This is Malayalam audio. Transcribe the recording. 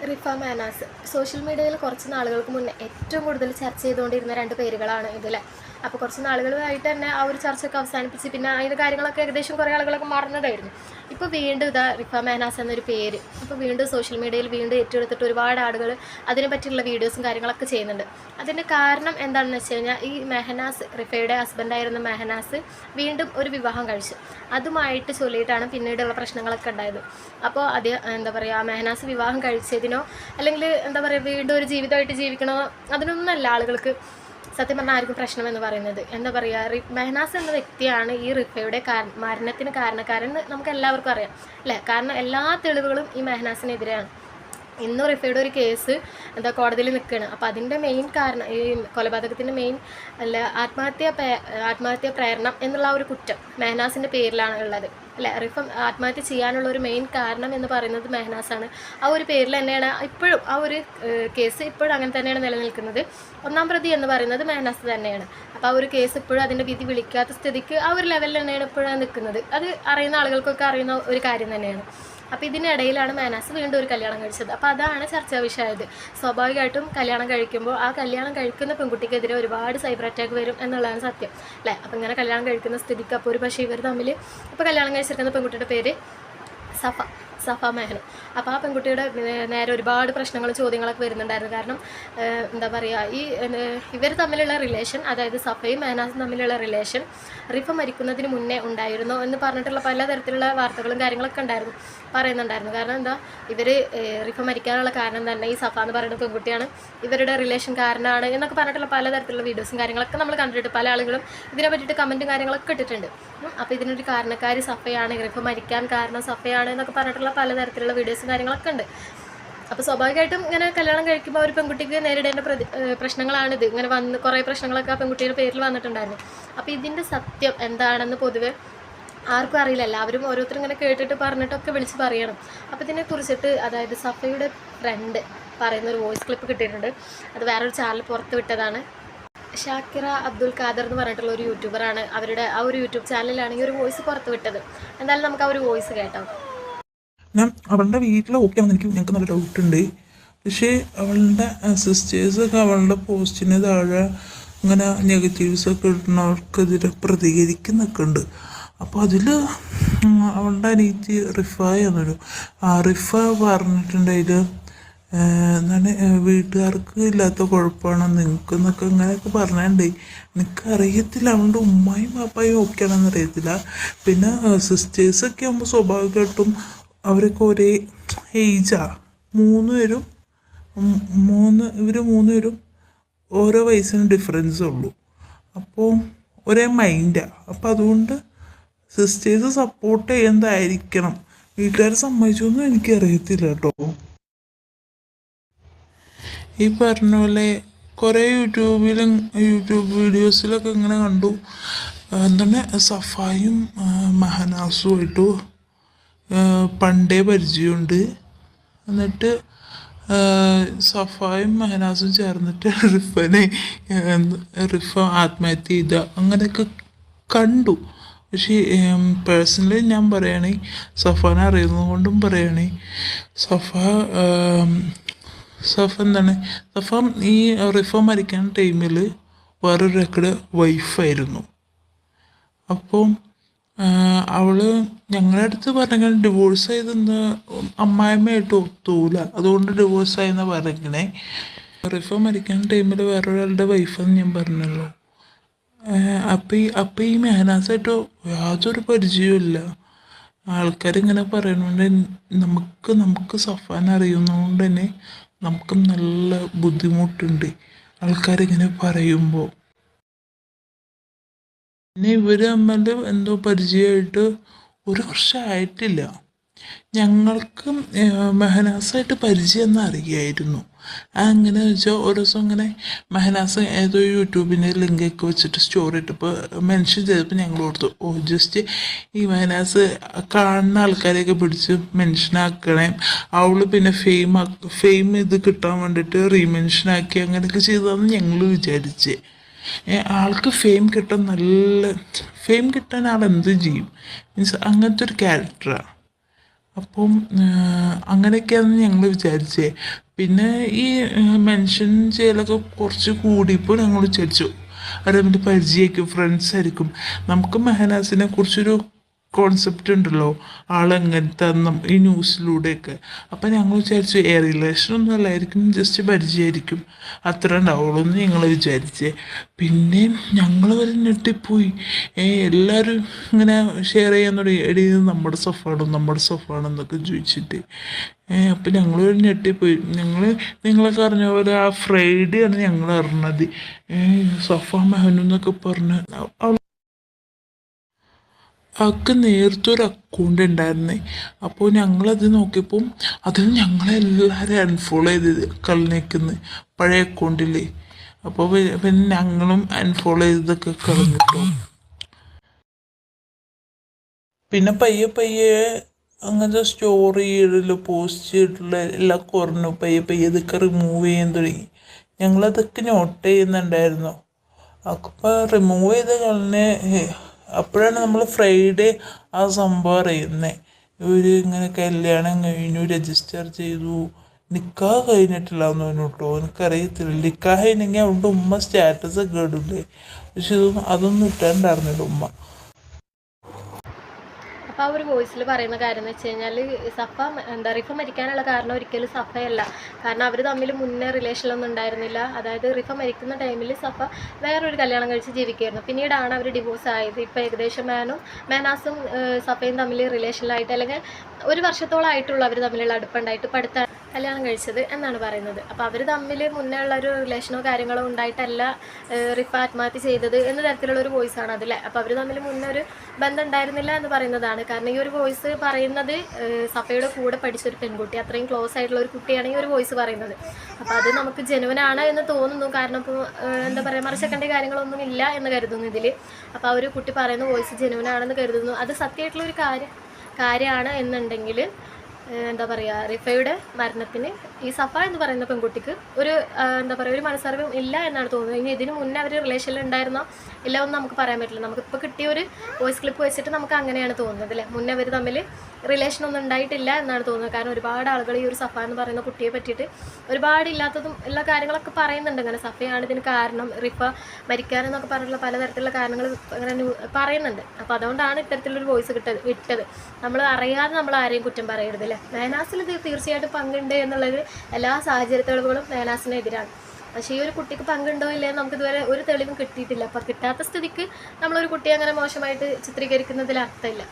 റിഫ മാനാസ് സോഷ്യൽ മീഡിയയിൽ കുറച്ച് നാളുകൾക്ക് മുന്നേ ഏറ്റവും കൂടുതൽ ചർച്ച ചെയ്തുകൊണ്ടിരുന്ന രണ്ട് പേരുകളാണ് ഇതിൽ. അപ്പോൾ കുറച്ച് നാളുകളായിട്ട് തന്നെ ആ ഒരു ചർച്ചയൊക്കെ അവസാനിപ്പിച്ച് പിന്നെ അതിൻ്റെ കാര്യങ്ങളൊക്കെ ഏകദേശം കുറേ ആളുകളൊക്കെ മറന്നതായിരുന്നു. ഇപ്പോൾ വീണ്ടും ഇതാ റിഫ മാനാസ് എന്നൊരു പേര് ഇപ്പോൾ വീണ്ടും സോഷ്യൽ മീഡിയയിൽ വീണ്ടും ഏറ്റെടുത്തിട്ട് ഒരുപാട് ആളുകൾ അതിനെ പറ്റിയുള്ള വീഡിയോസും കാര്യങ്ങളൊക്കെ ചെയ്യുന്നുണ്ട്. അതിൻ്റെ കാരണം എന്താണെന്ന് വെച്ച് കഴിഞ്ഞാൽ ഈ മെഹനാസ്, റിഫയുടെ ഹസ്ബൻഡായിരുന്ന മെഹനാസ് വീണ്ടും ഒരു വിവാഹം കഴിച്ചു. അതുമായിട്ട് ചൊല്ലിയിട്ടാണ് പിന്നീടുള്ള പ്രശ്നങ്ങളൊക്കെ ഉണ്ടായത്. അപ്പോൾ അത് എന്താ പറയുക, മെഹനാസ് വിവാഹം കഴിച്ചതിനോ അല്ലെങ്കിൽ എന്താ പറയുക വീണ്ടും ഒരു ജീവിതമായിട്ട് ജീവിക്കണോ അതിനൊന്നല്ല ആളുകൾക്ക് സത്യം പറഞ്ഞാൽ ആർക്കും പ്രശ്നമെന്ന് പറയുന്നത്. എന്താ പറയുക, മെഹനാസ് എന്ന വ്യക്തിയാണ് ഈ റിഫയുടെ മരണത്തിന് കാരണക്കാരൻ നമുക്ക് എല്ലാവർക്കും അറിയാം അല്ലേ. കാരണം എല്ലാ തെളിവുകളും ഈ മെഹനാസിനെതിരെയാണ്. ഇന്നും റിഫയുടെ ഒരു കേസ് കോടതിയിൽ നിൽക്കുകയാണ്. അപ്പോൾ അതിൻ്റെ മെയിൻ കാരണം ഈ കൊലപാതകത്തിൻ്റെ മെയിൻ ആത്മഹത്യാ പ്രേരണം എന്നുള്ള ഒരു കുറ്റം മെഹനാസിൻ്റെ പേരിലാണ് ഉള്ളത് അല്ലേ. റിഫ ആത്മഹത്യ ചെയ്യാനുള്ള ഒരു മെയിൻ കാരണം എന്ന് പറയുന്നത് മെഹനാസാണ്. ആ ഒരു പേരിൽ തന്നെയാണ് ഇപ്പോഴും ആ ഒരു കേസ് ഇപ്പോഴും അങ്ങനെ തന്നെയാണ് നിലനിൽക്കുന്നത്. ഒന്നാം പ്രതി എന്ന് പറയുന്നത് മെഹനാസ് തന്നെയാണ്. അപ്പോൾ ആ ഒരു കേസ് ഇപ്പോഴും അതിൻ്റെ വിധി വിളിക്കാത്ത സ്ഥിതിക്ക് ആ ഒരു ലെവലിൽ തന്നെയാണ് ഇപ്പോഴും നിൽക്കുന്നത്. അത് അറിയുന്ന ആളുകൾക്കൊക്കെ അറിയുന്ന ഒരു കാര്യം തന്നെയാണ്. അപ്പോൾ ഇതിനിടയിലാണ് മെഹനാസ് വീണ്ടും ഒരു കല്യാണം കഴിച്ചത്. അപ്പോൾ അതാണ് ചർച്ചാ വിഷയമായത്. സ്വാഭാവികമായിട്ടും കല്യാണം കഴിക്കുമ്പോൾ ആ കല്യാണം കഴിക്കുന്ന പെൺകുട്ടിക്കെതിരെ ഒരുപാട് സൈബർ അറ്റാക്ക് വരും എന്നുള്ളതാണ് സത്യം അല്ലേ. അപ്പോൾ ഇങ്ങനെ കല്യാണം കഴിക്കുന്ന സ്ഥിതിക്ക് അപ്പോൾ ഒരു പക്ഷേ ഇവർ തമ്മിൽ ഇപ്പോൾ കല്യാണം കഴിച്ചിരിക്കുന്ന പെൺകുട്ടിയുടെ പേര് സഫ മെഹനു. അപ്പോൾ ആ പെൺകുട്ടിയുടെ നേരെ ഒരുപാട് പ്രശ്നങ്ങളും ചോദ്യങ്ങളൊക്കെ വരുന്നുണ്ടായിരുന്നു. കാരണം എന്താ പറയുക, ഇവർ തമ്മിലുള്ള റിലേഷൻ, അതായത് സഫയും മെഹനാസും തമ്മിലുള്ള റിലേഷൻ റിഫ മരിക്കുന്നതിന് മുന്നേ ഉണ്ടായിരുന്നോ എന്ന് പറഞ്ഞിട്ടുള്ള പലതരത്തിലുള്ള വാർത്തകളും കാര്യങ്ങളൊക്കെ പറയുന്നുണ്ടായിരുന്നു. കാരണം എന്താ, ഇവർ റിഫ മരിക്കാനുള്ള കാരണം തന്നെ ഈ സഫ എന്ന് പറയുന്ന പെൺകുട്ടിയാണ് ഇവരുടെ റിലേഷൻ കാരണമാണ് എന്നൊക്കെ പറഞ്ഞിട്ടുള്ള പലതരത്തിലുള്ള വീഡിയോസും കാര്യങ്ങളൊക്കെ നമ്മൾ കണ്ടിട്ട് പല ആളുകളും ഇതിനെ പറ്റിയിട്ട് കമൻറ്റും കാര്യങ്ങളൊക്കെ ഇട്ടിട്ടുണ്ട്. അപ്പോൾ ഇതിനൊരു കാരണക്കാരി സഫയാണ്, റിഫ മരിക്കാൻ കാരണം സഫയാണ് എന്നൊക്കെ പറഞ്ഞിട്ടുള്ള പലതരത്തിലുള്ള വീഡിയോസും കാര്യങ്ങളൊക്കെ ഉണ്ട്. അപ്പോൾ സ്വാഭാവികമായിട്ടും ഇങ്ങനെ കല്യാണം കഴിക്കുമ്പോൾ ഒരു പെൺകുട്ടിക്ക് നേരിടേണ്ട പ്രശ്നങ്ങളാണിത്. ഇങ്ങനെ കുറേ പ്രശ്നങ്ങളൊക്കെ ആ പെൺകുട്ടിയുടെ പേരിൽ വന്നിട്ടുണ്ടായിരുന്നു. അപ്പോൾ ഇതിൻ്റെ സത്യം എന്താണെന്ന് പൊതുവെ ആർക്കും അറിയില്ല. എല്ലാവരും ഓരോരുത്തരും ഇങ്ങനെ കേട്ടിട്ട് പറഞ്ഞിട്ടൊക്കെ വിളിച്ച് പറയണം. അപ്പോൾ ഇതിനെക്കുറിച്ചിട്ട് അതായത് സഫയുടെ ഫ്രണ്ട് പറയുന്നൊരു വോയിസ് ക്ലിപ്പ് കിട്ടിയിട്ടുണ്ട്. അത് വേറൊരു ചാനൽ പുറത്ത് വിട്ടതാണ്. ഷാക്കിറ അബ്ദുൽ ഖാദർ എന്ന് പറഞ്ഞിട്ടുള്ള ഒരു യൂട്യൂബറാണ്. അവരുടെ ആ ഒരു യൂട്യൂബ് ചാനലിലാണ് ഈ ഒരു വോയിസ് പുറത്ത് വിട്ടത്. എന്തായാലും നമുക്ക് ആ ഒരു വോയിസ് കേട്ടോ. ഞാൻ അവളുടെ വീട്ടിൽ ഓക്കെ ആണെന്ന് ഞങ്ങൾക്ക് നല്ല ഡൗട്ടുണ്ട്. പക്ഷേ അവളുടെ സിസ്റ്റേഴ്സൊക്കെ അവളുടെ പോസ്റ്റിന് താഴെ ഇങ്ങനെ നെഗറ്റീവ്സൊക്കെ ഇടുന്നവർക്കെതിരെ പ്രതികരിക്കുന്നൊക്കെ ഉണ്ട്. അപ്പോൾ അതിൽ അവളുടെ അനിയത്തി റിഫായ എന്നൊരു റിഫ പറഞ്ഞിട്ടുണ്ടായത് എന്താണ്, വീട്ടുകാർക്ക് ഇല്ലാത്ത കുഴപ്പമാണ് നിങ്ങൾക്കെന്നൊക്കെ ഇങ്ങനെയൊക്കെ പറഞ്ഞിട്ടുണ്ട്. എനിക്കറിയത്തില്ല അവളുടെ ഉമ്മായും പാപ്പായും ഓക്കെ ആണെന്ന് അറിയത്തില്ല. പിന്നെ സിസ്റ്റേഴ്സൊക്കെ ആകുമ്പോൾ സ്വാഭാവികമായിട്ടും അവരൊക്കെ ഒരേ ഏജാണ്. ഇവർ മൂന്നുപേരും ഓരോ വയസ്സിന് ഡിഫറൻസേ ഉള്ളൂ. അപ്പോൾ ഒരേ മൈൻഡാണ്. അപ്പോൾ അതുകൊണ്ട് സിസ്റ്റേഴ്സ് സപ്പോർട്ട് ചെയ്യുന്നതായിരിക്കണം. വീട്ടുകാർ സമ്മതിച്ചൊന്നും എനിക്കറിയത്തില്ല കേട്ടോ. ഈ പറഞ്ഞ പോലെ കുറേ യൂട്യൂബ് വീഡിയോസിലൊക്കെ ഇങ്ങനെ കണ്ടു. എന്താണ്, സഫായും മെഹനാസുമായിട്ട് പണ്ടേ പരിചയമുണ്ട്. എന്നിട്ട് സഫായും മെഹനാസും ചേർന്നിട്ട് റിഫ ആത്മഹത്യ ചെയ്ത അങ്ങനെയൊക്കെ കണ്ടു. പക്ഷേ പേഴ്സണലി ഞാൻ പറയുകയാണെങ്കിൽ സഫാനെ അറിയുന്നത് കൊണ്ടും പറയുകയാണെങ്കിൽ സഫ ഈ റിഫ മരിക്കുന്ന ടൈമിൽ വേറൊരു വൈഫായിരുന്നു. അപ്പോൾ അവള് ഞങ്ങളുടെ അടുത്ത് പറഞ്ഞാൽ ഡിവോഴ്സ് ചെയ്തെന്ന് അമ്മായിമ്മയായിട്ട് ഒത്തൂല, അതുകൊണ്ട് ഡിവോഴ്സ് ആയെന്ന് പറഞ്ഞേ. റിഫ മരിക്കുന്ന ടൈമിൽ വേറൊരാളുടെ വൈഫെന്ന് ഞാൻ പറഞ്ഞല്ലോ. അപ്പം ഈ മെഹനാസായിട്ട് യാതൊരു പരിചയമില്ല. ആൾക്കാരിങ്ങനെ പറയുന്നുണ്ട്. നമുക്ക് സഫാൻ അറിയുന്നതുകൊണ്ട് തന്നെ നമുക്ക് നല്ല ബുദ്ധിമുട്ടുണ്ട് ആൾക്കാരിങ്ങനെ പറയുമ്പോൾ. പിന്നെ ഇവർ തമ്മിൽ എന്തോ പരിചയമായിട്ട് 1 വർഷമായിട്ടില്ല. ഞങ്ങൾക്ക് മെഹനാസായിട്ട് പരിചയം എന്ന് അറിയായിരുന്നു. അങ്ങനെ വെച്ചാൽ ഒരു ദിവസം ഇങ്ങനെ മെഹനാസ് ഏതോ യൂട്യൂബിൻ്റെ ലിങ്കൊക്കെ വെച്ചിട്ട് സ്റ്റോറി ഇട്ടപ്പോൾ മെൻഷൻ ചെയ്തപ്പോൾ ഞങ്ങൾ ഓർത്തു, ജസ്റ്റ് ഈ മെഹനാസ് കാണുന്ന ആൾക്കാരെയൊക്കെ പിടിച്ച് മെൻഷനാക്കണേ, അവൾ പിന്നെ ഫെയിം ഇത് കിട്ടാൻ വേണ്ടിയിട്ട് റീമെൻഷനാക്കി അങ്ങനെയൊക്കെ ചെയ്തതെന്ന് ഞങ്ങൾ വിചാരിച്ചേ. ആൾക്ക് ഫെയിം കിട്ടാൻ ആൾ എന്ത് ചെയ്യും, മീൻസ് അങ്ങനത്തെ ഒരു ക്യാരക്ടറാണ്. അപ്പം അങ്ങനെയൊക്കെയാണെന്ന് ഞങ്ങൾ വിചാരിച്ചേ. പിന്നെ ഈ മെൻഷൻ ചെയ്യലൊക്കെ കുറച്ച് കൂടിയപ്പോൾ ഞങ്ങൾ വിചാരിച്ചു അവർ തമ്മിൽ പരിചയമായിരിക്കും, ഫ്രണ്ട്സ് ആയിരിക്കും. നമുക്ക് മെഹനാസിനെ കുറിച്ചൊരു കോൺസെപ്റ്റ് ഉണ്ടല്ലോ, ആളെങ്ങനത്തെ ഈ ന്യൂസിലൂടെയൊക്കെ. അപ്പം ഞങ്ങൾ വിചാരിച്ചു റിലേഷനൊന്നും അല്ലായിരിക്കും, ജസ്റ്റ് പരിചയമായിരിക്കും, അത്ര ഉണ്ടാവുള്ളൂ എന്ന് ഞങ്ങൾ വിചാരിച്ചേ. പിന്നെ ഞങ്ങൾ വരെ ഞെട്ടിപ്പോയി. എല്ലാവരും ഇങ്ങനെ ഷെയർ ചെയ്യാൻ തുടങ്ങി, എടീ ഇത് നമ്മുടെ സൊഫാണെന്നൊക്കെ ചോദിച്ചിട്ട്. അപ്പം ഞങ്ങൾ ഞെട്ടിപ്പോയി. നിങ്ങളൊക്കെ അറിഞ്ഞ പോലെ ആ ഫ്രൈഡേ ആണ് ഞങ്ങൾ അറിഞ്ഞത് സഫ മെഹനു എന്നൊക്കെ പറഞ്ഞ്. അവൾക്ക് നേരത്തെ ഒരു അക്കൗണ്ട് ഉണ്ടായിരുന്നേ. അപ്പോൾ ഞങ്ങളത് നോക്കിയപ്പം അതിൽ ഞങ്ങളെല്ലാവരും അൺഫോളോ ചെയ്ത് കളഞ്ഞേക്കുന്നു പഴയ അക്കൗണ്ടിൽ. അപ്പോൾ പിന്നെ ഞങ്ങളും അൺഫോളോ ചെയ്തതൊക്കെ കളഞ്ഞിട്ടോ. പിന്നെ പയ്യെ പയ്യെ അങ്ങനത്തെ സ്റ്റോറി ചെയ്തിട്ടുള്ള പോസ്റ്റ് ചെയ്തിട്ടുള്ള എല്ലാം കുറഞ്ഞു. പയ്യെ പയ്യെ ഇതൊക്കെ റിമൂവ് ചെയ്യാൻ തുടങ്ങി. ഞങ്ങളതൊക്കെ നോട്ട് ചെയ്യുന്നുണ്ടായിരുന്നു. അപ്പോൾ റിമൂവ് ചെയ്ത് കളഞ്ഞ് അപ്പോഴാണ് നമ്മൾ ഫ്രൈഡേ ആ സംഭവം അറിയുന്നത്. ഇവർ ഇങ്ങനെ കല്യാണം കഴിഞ്ഞു, രജിസ്റ്റർ ചെയ്തു, നിക്കാഹ് കഴിഞ്ഞിട്ടില്ല എന്ന് പറഞ്ഞു കേട്ടോ. എനിക്കറിയത്തില്ല, നിക്കാഹ് കഴിഞ്ഞെങ്കിൽ അവളുടെ ഉമ്മ സ്റ്റാറ്റസ് ഒക്കെ ഇടില്ലേ, പക്ഷെ അതൊന്നും ഇട്ടാണ്ടായിരുന്നില്ല ഉമ്മ. അപ്പോൾ ആ ഒരു വോയിസിൽ പറയുന്ന കാര്യം എന്ന് വെച്ച് കഴിഞ്ഞാൽ സഫ റിഫ മരിക്കാനുള്ള കാരണം ഒരിക്കലും സഫയല്ല. കാരണം അവർ തമ്മിൽ മുന്നേ റിലേഷനൊന്നും ഉണ്ടായിരുന്നില്ല. അതായത് റിഫ മരിക്കുന്ന ടൈമിൽ സഫ വേറൊരു കല്യാണം കഴിച്ച് ജീവിക്കുകയായിരുന്നു. പിന്നീടാണ് അവർ ഡിവോഴ്സ് ആയത്. ഇപ്പോൾ ഏകദേശം മെഹനാസും സഫയും തമ്മിൽ റിലേഷനിലായിട്ട്, അല്ലെങ്കിൽ ഒരു വർഷത്തോളമായിട്ടുള്ള അവർ തമ്മിലുള്ള അടുപ്പുണ്ടായിട്ട് ഇപ്പോൾ അടുത്ത കല്യാണം കഴിച്ചത് എന്നാണ് പറയുന്നത്. അപ്പോൾ അവർ തമ്മിൽ മുന്നേ ഉള്ള ഒരു റിലേഷനോ കാര്യങ്ങളോ ഉണ്ടായിട്ടല്ല റിഫ ആത്മഹത്യ ചെയ്തത് എന്ന തരത്തിലുള്ള ഒരു വോയിസാണ് അതിൽ. അപ്പോൾ അവർ തമ്മിൽ മുന്നേ ഒരു ബന്ധം ഉണ്ടായിരുന്നില്ല എന്ന് പറയുന്നതാണ്. കാരണം ഈ ഒരു വോയിസ് പറയുന്നത് സഫയുടെ കൂടെ പഠിച്ചൊരു പെൺകുട്ടി, അത്രയും ക്ലോസ് ആയിട്ടുള്ള ഒരു കുട്ടിയാണ് ഈ ഒരു വോയിസ് പറയുന്നത്. അപ്പോൾ അത് നമുക്ക് ജെനുവനാണ് എന്ന് തോന്നുന്നു. കാരണം ഇപ്പോൾ എന്താ പറയുക, മറിച്ചേക്കേണ്ട കാര്യങ്ങളൊന്നും ഇല്ല എന്ന് കരുതുന്നു ഇതിൽ. അപ്പോൾ ആ ഒരു കുട്ടി പറയുന്ന വോയിസ് ജെനുവനാണെന്ന് കരുതുന്നു. അത് സത്യമായിട്ടുള്ളൊരു കാര്യമാണ് എന്നുണ്ടെങ്കിൽ എന്താ പറയുക, റിഫയുടെ മരണത്തിന് ഈ സഫ എന്ന് പറയുന്ന പെൺകുട്ടിക്ക് ഒരു എന്താ പറയുക, ഒരു മനസ്സറിവും ഇല്ല എന്നാണ് തോന്നുന്നത്. ഇനി ഇതിന് മുന്നേ അവർ റിലേഷനിൽ ഉണ്ടായിരുന്നോ ഇല്ല ഒന്നും നമുക്ക് പറയാൻ പറ്റില്ല. നമുക്കിപ്പോൾ കിട്ടിയ ഒരു വോയിസ് ക്ലിപ്പ് വെച്ചിട്ട് നമുക്ക് അങ്ങനെയാണ് തോന്നുന്നത് അല്ലേ. മുന്നേ അവർ തമ്മിൽ റിലേഷനൊന്നും ഉണ്ടായിട്ടില്ല എന്നാണ് തോന്നുന്നത്. കാരണം ഒരുപാട് ആളുകൾ ഈ ഒരു സഫ എന്ന് പറയുന്ന കുട്ടിയെ പറ്റിയിട്ട് ഒരുപാട് ഇല്ലാത്തതും എല്ലാ കാര്യങ്ങളൊക്കെ പറയുന്നുണ്ട്. അങ്ങനെ സഫയാണ് ഇതിന് കാരണം, റിഫ മരിക്കാനെന്നൊക്കെ പറഞ്ഞിട്ടുള്ള പലതരത്തിലുള്ള കാരണങ്ങൾ അങ്ങനെ പറയുന്നുണ്ട്. അപ്പോൾ അതുകൊണ്ടാണ് ഇത്തരത്തിലൊരു വോയിസ് വിട്ടത്. നമ്മൾ അറിയാതെ നമ്മൾ ആരെയും കുറ്റം പറയരുത് അല്ലേ. മെഹനാസിൽ ഇത് തീർച്ചയായിട്ടും പങ്കുണ്ട് എന്നുള്ളത് എല്ലാ സാഹചര്യത്തോടുകളും മെഹനാസിനെതിരാണ്. പക്ഷേ ഈ ഒരു കുട്ടിക്ക് പങ്കുണ്ടോ ഇല്ലേ നമുക്ക് ഇതുവരെ ഒരു തെളിവും കിട്ടിയിട്ടില്ല. അപ്പോൾ കിട്ടാത്ത സ്ഥിതിക്ക് നമ്മളൊരു കുട്ടിയെ അങ്ങനെ മോശമായിട്ട് ചിത്രീകരിക്കുന്നതിൽ അർത്ഥമില്ല.